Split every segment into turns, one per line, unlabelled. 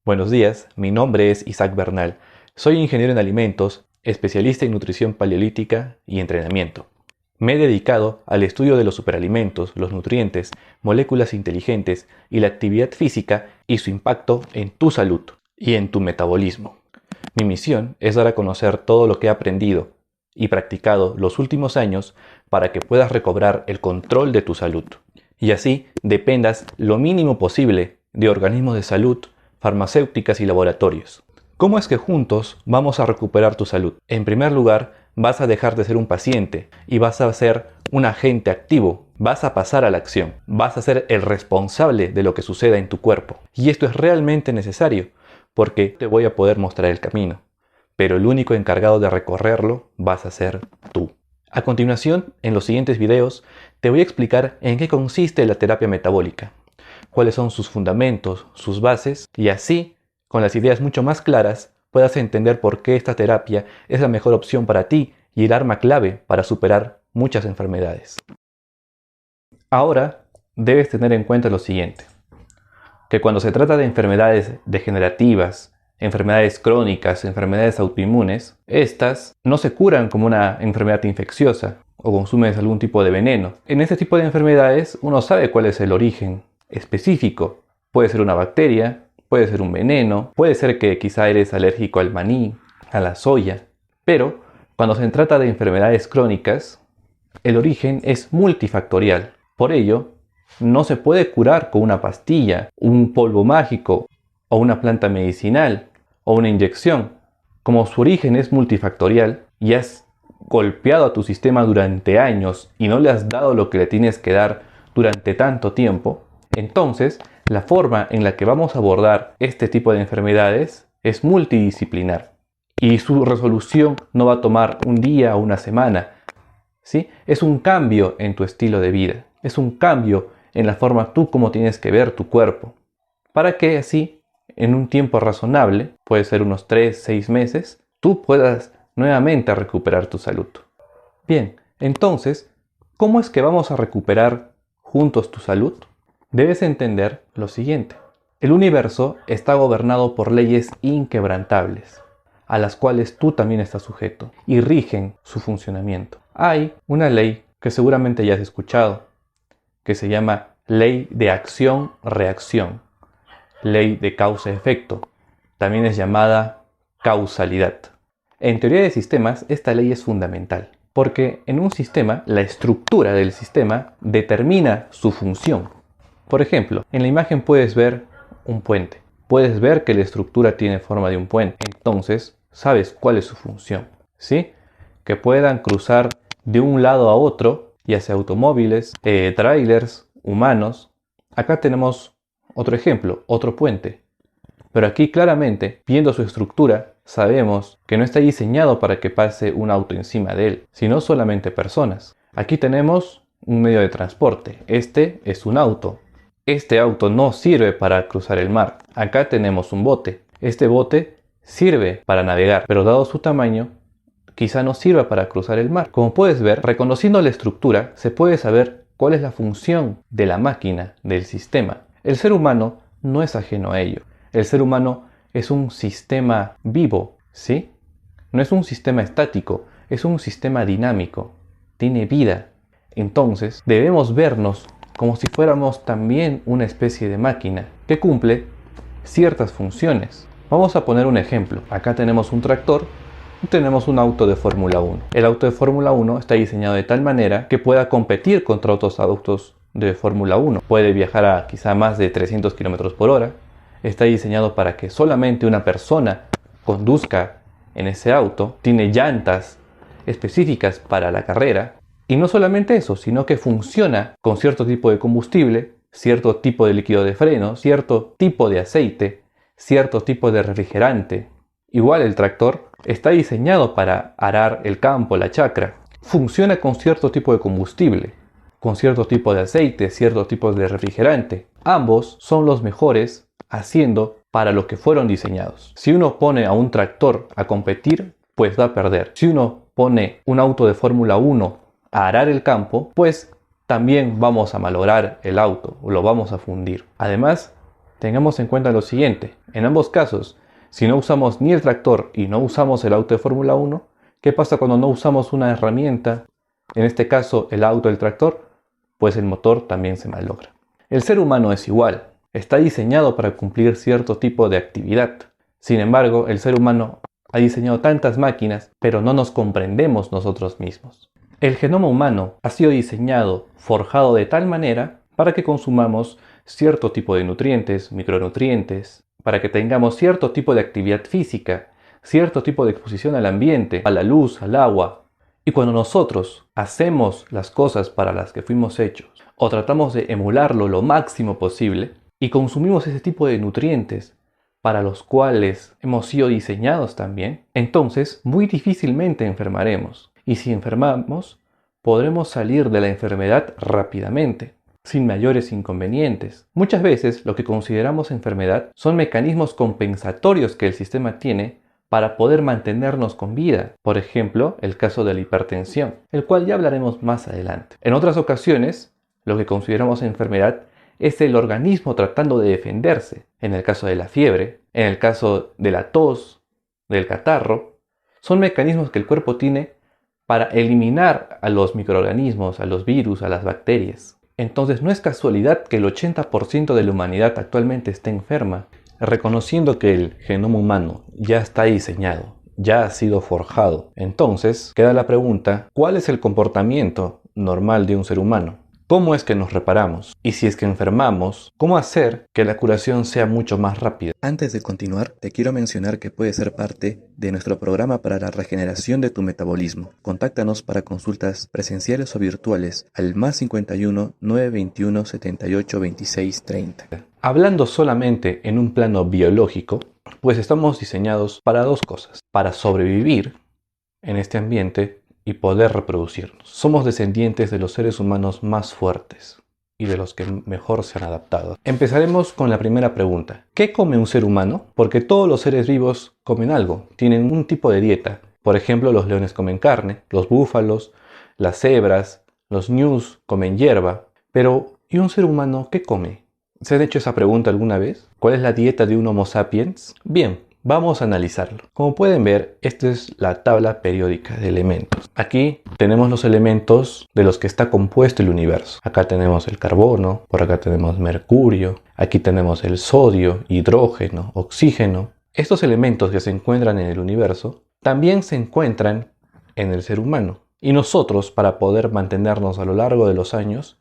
Buenos días, mi nombre es Isaac Bernal. Soy ingeniero en alimentos, especialista en nutrición paleolítica y entrenamiento. Me he dedicado al estudio de los superalimentos, los nutrientes, moléculas inteligentes y la actividad física y su impacto en tu salud y en tu metabolismo. Mi misión es dar a conocer todo lo que he aprendido y practicado los últimos años para que puedas recobrar el control de tu salud y así dependas lo mínimo posible de organismos de salud, farmacéuticas y laboratorios. ¿Cómo es que juntos vamos a recuperar tu salud? En primer lugar, vas a dejar de ser un paciente y vas a ser un agente activo. Vas a pasar a la acción. Vas a ser el responsable de lo que suceda en tu cuerpo. Y esto es realmente necesario, porque te voy a poder mostrar el camino. Pero el único encargado de recorrerlo vas a ser tú. A continuación, en los siguientes videos, te voy a explicar en qué consiste la terapia metabólica, cuáles son sus fundamentos, sus bases, y así, con las ideas mucho más claras, puedas entender por qué esta terapia es la mejor opción para ti y el arma clave para superar muchas enfermedades. Ahora, debes tener en cuenta lo siguiente, que cuando se trata de enfermedades degenerativas, enfermedades crónicas, enfermedades autoinmunes, estas no se curan como una enfermedad infecciosa o consumes algún tipo de veneno. En este tipo de enfermedades uno sabe cuál es el origen específico. Puede ser una bacteria, puede ser un veneno, puede ser que quizá eres alérgico al maní, a la soya. Pero cuando se trata de enfermedades crónicas, el origen es multifactorial. Por ello, no se puede curar con una pastilla, un polvo mágico o una planta medicinal o una inyección. Como su origen es multifactorial y has golpeado a tu sistema durante años y no le has dado lo que le tienes que dar durante tanto tiempo, entonces la forma en la que vamos a abordar este tipo de enfermedades es multidisciplinar y su resolución no va a tomar un día o una semana, ¿sí? Es un cambio en tu estilo de vida, es un cambio en la forma tú como tienes que ver tu cuerpo, para que así en un tiempo razonable, puede ser unos 3-6 meses, tú puedas nuevamente recuperar tu salud. Bien, entonces, ¿cómo es que vamos a recuperar juntos tu salud? Debes entender lo siguiente. El universo está gobernado por leyes inquebrantables, a las cuales tú también estás sujeto, y rigen su funcionamiento. Hay una ley que seguramente ya has escuchado, que se llama ley de acción-reacción, ley de causa-efecto, también es llamada causalidad. En teoría de sistemas, esta ley es fundamental, porque en un sistema, la estructura del sistema determina su función. Por ejemplo, en la imagen puedes ver un puente. Puedes ver que la estructura tiene forma de un puente. Entonces, sabes cuál es su función, ¿sí? Que puedan cruzar de un lado a otro, ya sea automóviles, trailers, humanos. Acá tenemos otro ejemplo, otro puente. Pero aquí claramente, viendo su estructura, sabemos que no está diseñado para que pase un auto encima de él, sino solamente personas. Aquí tenemos un medio de transporte. Este es un auto. Este auto no sirve para cruzar el mar. Acá tenemos un bote. Este bote sirve para navegar, pero dado su tamaño, quizá no sirva para cruzar el mar. Como puedes ver, reconociendo la estructura, se puede saber cuál es la función de la máquina, del sistema. El ser humano no es ajeno a ello. El ser humano es un sistema vivo, ¿sí? No es un sistema estático, es un sistema dinámico. Tiene vida. Entonces, debemos vernos como si fuéramos también una especie de máquina que cumple ciertas funciones. Vamos a poner un ejemplo. Acá tenemos un tractor y tenemos un auto de Fórmula 1. El auto de Fórmula 1 está diseñado de tal manera que pueda competir contra otros autos de Fórmula 1. Puede viajar a quizá más de 300 km por hora. Está diseñado para que solamente una persona conduzca en ese auto. Tiene llantas específicas para la carrera. Y no solamente eso, sino que funciona con cierto tipo de combustible, cierto tipo de líquido de freno, cierto tipo de aceite, cierto tipo de refrigerante. Igual el tractor está diseñado para arar el campo, la chacra. Funciona con cierto tipo de combustible, con cierto tipo de aceite, cierto tipo de refrigerante. Ambos son los mejores haciendo para lo que fueron diseñados. Si uno pone a un tractor a competir, pues va a perder. Si uno pone un auto de Fórmula 1 a arar el campo, pues también vamos a malograr el auto o lo vamos a fundir. Además, Tengamos en cuenta lo siguiente, en ambos casos, si no usamos ni el tractor y no usamos el auto de Fórmula 1, ¿qué pasa cuando no usamos una herramienta? En este caso, el auto, el tractor, pues el motor también se malogra. El ser humano es igual, está diseñado para cumplir cierto tipo de actividad. Sin embargo, el ser humano ha diseñado tantas máquinas, pero no nos comprendemos nosotros mismos. El genoma humano ha sido diseñado, forjado de tal manera para que consumamos cierto tipo de nutrientes, micronutrientes, para que tengamos cierto tipo de actividad física, cierto tipo de exposición al ambiente, a la luz, al agua. Y cuando nosotros hacemos las cosas para las que fuimos hechos, o tratamos de emularlo lo máximo posible, y consumimos ese tipo de nutrientes para los cuales hemos sido diseñados también, entonces muy difícilmente enfermaremos. Y si enfermamos, podremos salir de la enfermedad rápidamente, sin mayores inconvenientes. Muchas veces lo que consideramos enfermedad son mecanismos compensatorios que el sistema tiene para poder mantenernos con vida. Por ejemplo, el caso de la hipertensión, el cual ya hablaremos más adelante. En otras ocasiones, lo que consideramos enfermedad es el organismo tratando de defenderse. En el caso de la fiebre, en el caso de la tos, del catarro, son mecanismos que el cuerpo tiene para eliminar a los microorganismos, a los virus, a las bacterias. Entonces no es casualidad que el 80% de la humanidad actualmente esté enferma. Reconociendo que el genoma humano ya está diseñado, ya ha sido forjado, entonces queda la pregunta, ¿cuál es el comportamiento normal de un ser humano? ¿Cómo es que nos reparamos? Y si es que enfermamos, ¿cómo hacer que la curación sea mucho más rápida?
Antes de continuar, te quiero mencionar que puedes ser parte de nuestro programa para la regeneración de tu metabolismo. Contáctanos para consultas presenciales o virtuales al +51 921 78 26 30.
Hablando solamente en un plano biológico, pues estamos diseñados para dos cosas: para sobrevivir en este ambiente y poder reproducirnos. Somos descendientes de los seres humanos más fuertes y de los que mejor se han adaptado. Empezaremos con la primera pregunta. ¿Qué come un ser humano? Porque todos los seres vivos comen algo, tienen un tipo de dieta. Por ejemplo, los leones comen carne, los búfalos, las cebras, los ñus comen hierba. Pero, ¿y un ser humano qué come? ¿Se han hecho esa pregunta alguna vez? ¿Cuál es la dieta de un Homo sapiens? Bien, vamos a analizarlo. Como pueden ver, esta es la tabla periódica de elementos. Aquí tenemos los elementos de los que está compuesto el universo. Acá tenemos el carbono, por acá tenemos mercurio, aquí tenemos el sodio, hidrógeno, oxígeno. Estos elementos que se encuentran en el universo también se encuentran en el ser humano. Y nosotros, para poder mantenernos a lo largo de los años,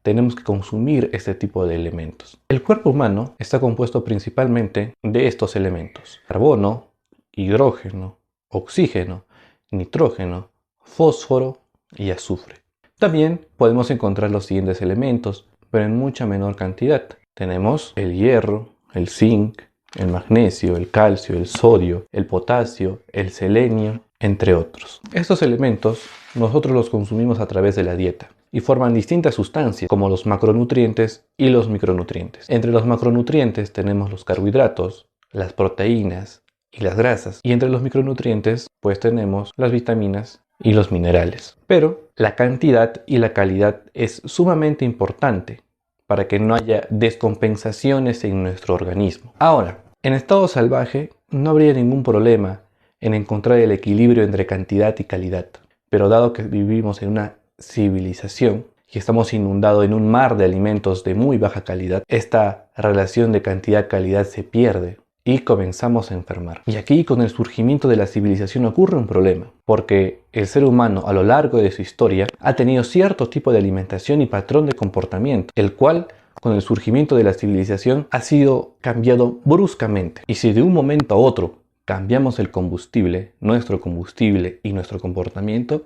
tenemos que consumir este tipo de elementos. El cuerpo humano está compuesto principalmente de estos elementos: carbono, hidrógeno, oxígeno, nitrógeno, fósforo y azufre. También podemos encontrar los siguientes elementos, pero en mucha menor cantidad. Tenemos el hierro, el zinc, el magnesio, el calcio, el sodio, el potasio, el selenio, entre otros. Estos elementos nosotros los consumimos a través de la dieta y forman distintas sustancias como los macronutrientes y los micronutrientes. Entre los macronutrientes tenemos los carbohidratos, las proteínas y las grasas, y entre los micronutrientes pues tenemos las vitaminas y los minerales. Pero la cantidad y la calidad es sumamente importante para que no haya descompensaciones en nuestro organismo. Ahora, en estado salvaje no habría ningún problema en encontrar el equilibrio entre cantidad y calidad, pero dado que vivimos en una civilización y estamos inundados en un mar de alimentos de muy baja calidad, esta relación de cantidad-calidad se pierde y comenzamos a enfermar. Y aquí, con el surgimiento de la civilización, ocurre un problema, porque el ser humano a lo largo de su historia ha tenido cierto tipo de alimentación y patrón de comportamiento, el cual con el surgimiento de la civilización ha sido cambiado bruscamente. Y si de un momento a otro cambiamos el combustible, nuestro combustible y nuestro comportamiento,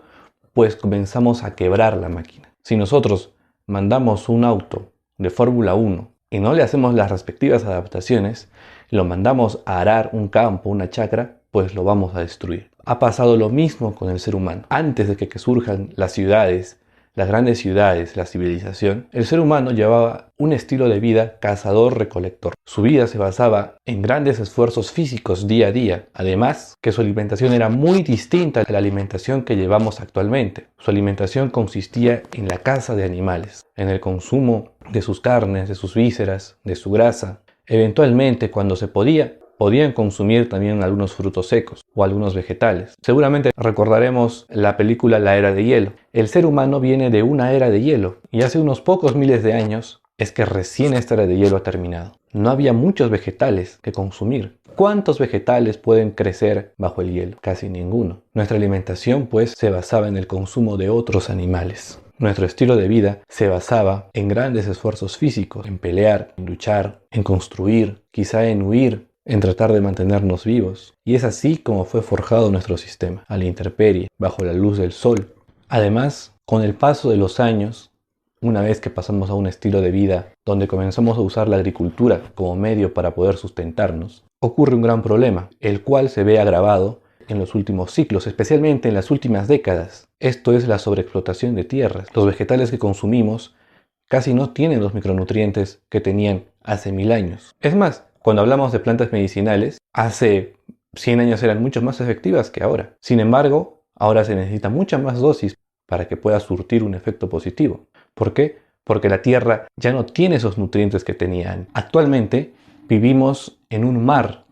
pues comenzamos a quebrar la máquina. Si nosotros mandamos un auto de Fórmula 1 y no le hacemos las respectivas adaptaciones, lo mandamos a arar un campo, una chacra, pues lo vamos a destruir. Ha pasado lo mismo con el ser humano. Antes de que surjan las ciudades, las grandes ciudades, la civilización, el ser humano llevaba un estilo de vida cazador-recolector. Su vida se basaba en grandes esfuerzos físicos día a día. Además, que su alimentación era muy distinta a la alimentación que llevamos actualmente. Su alimentación consistía en la caza de animales, en el consumo de sus carnes, de sus vísceras, de su grasa. Eventualmente, cuando se podían consumir también algunos frutos secos o algunos vegetales. Seguramente recordaremos la película La Era de Hielo. El ser humano viene de una era de hielo y hace unos pocos miles de años es que recién esta era de hielo ha terminado. No había muchos vegetales que consumir. ¿Cuántos vegetales pueden crecer bajo el hielo? Casi ninguno. Nuestra alimentación, pues, se basaba en el consumo de otros animales. Nuestro estilo de vida se basaba en grandes esfuerzos físicos, en pelear, en luchar, en construir, quizá en huir, en tratar de mantenernos vivos. Y es así como fue forjado nuestro sistema, a la intemperie, bajo la luz del sol. Además, con el paso de los años, una vez que pasamos a un estilo de vida donde comenzamos a usar la agricultura como medio para poder sustentarnos, ocurre un gran problema, el cual se ve agravado en los últimos ciclos, especialmente en las últimas décadas. Esto es la sobreexplotación de tierras. Los vegetales que consumimos casi no tienen los micronutrientes que tenían hace 1000 años. Es más, cuando hablamos de plantas medicinales, hace 100 años eran mucho más efectivas que ahora. Sin embargo, ahora se necesita mucha más dosis para que pueda surtir un efecto positivo. ¿Por qué? Porque la tierra ya no tiene esos nutrientes que tenían. Actualmente vivimos en un mar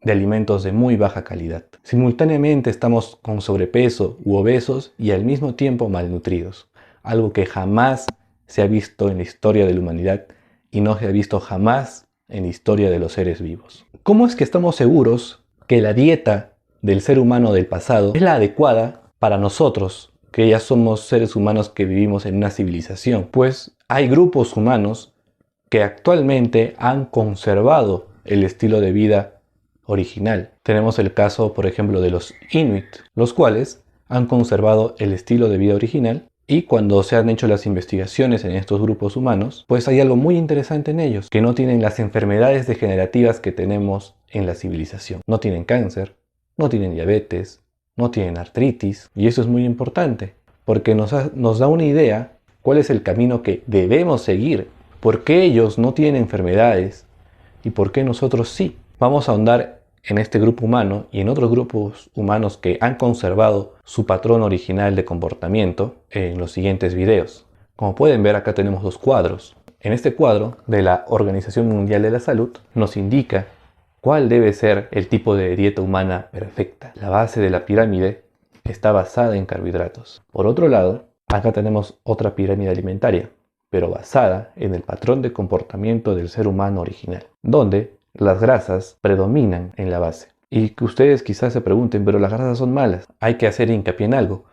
de alimentos de muy baja calidad. Simultáneamente estamos con sobrepeso u obesos y al mismo tiempo malnutridos. Algo que jamás se ha visto en la historia de la humanidad y no se ha visto jamás en la historia de los seres vivos. ¿Cómo es que estamos seguros que la dieta del ser humano del pasado es la adecuada para nosotros, que ya somos seres humanos que vivimos en una civilización? Pues hay grupos humanos que actualmente han conservado el estilo de vida original. Tenemos el caso, por ejemplo, de los Inuit, los cuales han conservado el estilo de vida original, y cuando se han hecho las investigaciones en estos grupos humanos, pues hay algo muy interesante en ellos, que no tienen las enfermedades degenerativas que tenemos en la civilización. No tienen cáncer, no tienen diabetes, no tienen artritis, y eso es muy importante, porque nos da una idea cuál es el camino que debemos seguir, por qué ellos no tienen enfermedades y por qué nosotros sí. Vamos a ahondar en este grupo humano y en otros grupos humanos que han conservado su patrón original de comportamiento en los siguientes videos. Como pueden ver, acá tenemos dos cuadros. En este cuadro de la Organización Mundial de la Salud nos indica cuál debe ser el tipo de dieta humana perfecta. La base de la pirámide está basada en carbohidratos. Por otro lado, acá tenemos otra pirámide alimentaria, pero basada en el patrón de comportamiento del ser humano original, donde las grasas predominan en la base. Y que ustedes quizás se pregunten, pero las grasas son malas. Hay que hacer hincapié en algo.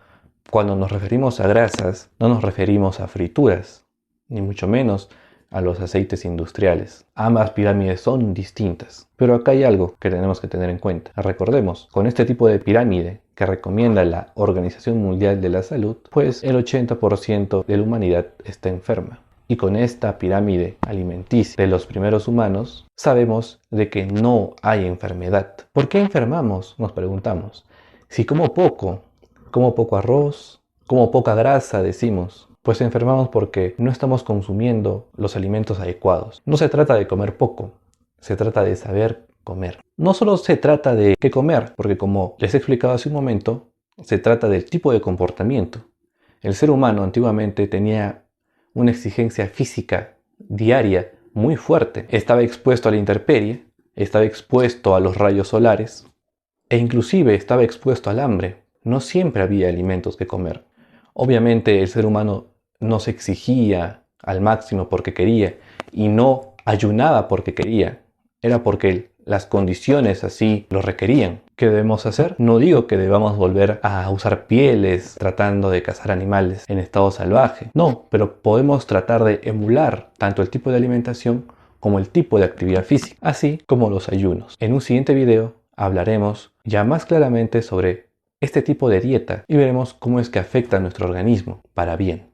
Cuando nos referimos a grasas, no nos referimos a frituras, ni mucho menos a los aceites industriales. Ambas pirámides son distintas. Pero acá hay algo que tenemos que tener en cuenta. Recordemos, con este tipo de pirámide que recomienda la Organización Mundial de la Salud, pues el 80% de la humanidad está enferma. Y con esta pirámide alimenticia de los primeros humanos, sabemos de que no hay enfermedad. ¿Por qué enfermamos? Nos preguntamos. Si como poco arroz, como poca grasa, decimos, pues enfermamos porque no estamos consumiendo los alimentos adecuados. No se trata de comer poco, se trata de saber comer. No solo se trata de qué comer, porque como les he explicado hace un momento, se trata del tipo de comportamiento. El ser humano antiguamente tenía una exigencia física diaria muy fuerte. Estaba expuesto a la intemperie, estaba expuesto a los rayos solares e inclusive estaba expuesto al hambre. No siempre había alimentos que comer. Obviamente el ser humano no se exigía al máximo porque quería y no ayunaba porque quería. Era porque las condiciones así lo requerían. ¿Qué debemos hacer? No digo que debamos volver a usar pieles tratando de cazar animales en estado salvaje. No, pero podemos tratar de emular tanto el tipo de alimentación como el tipo de actividad física, así como los ayunos. En un siguiente video hablaremos ya más claramente sobre este tipo de dieta y veremos cómo es que afecta a nuestro organismo para bien.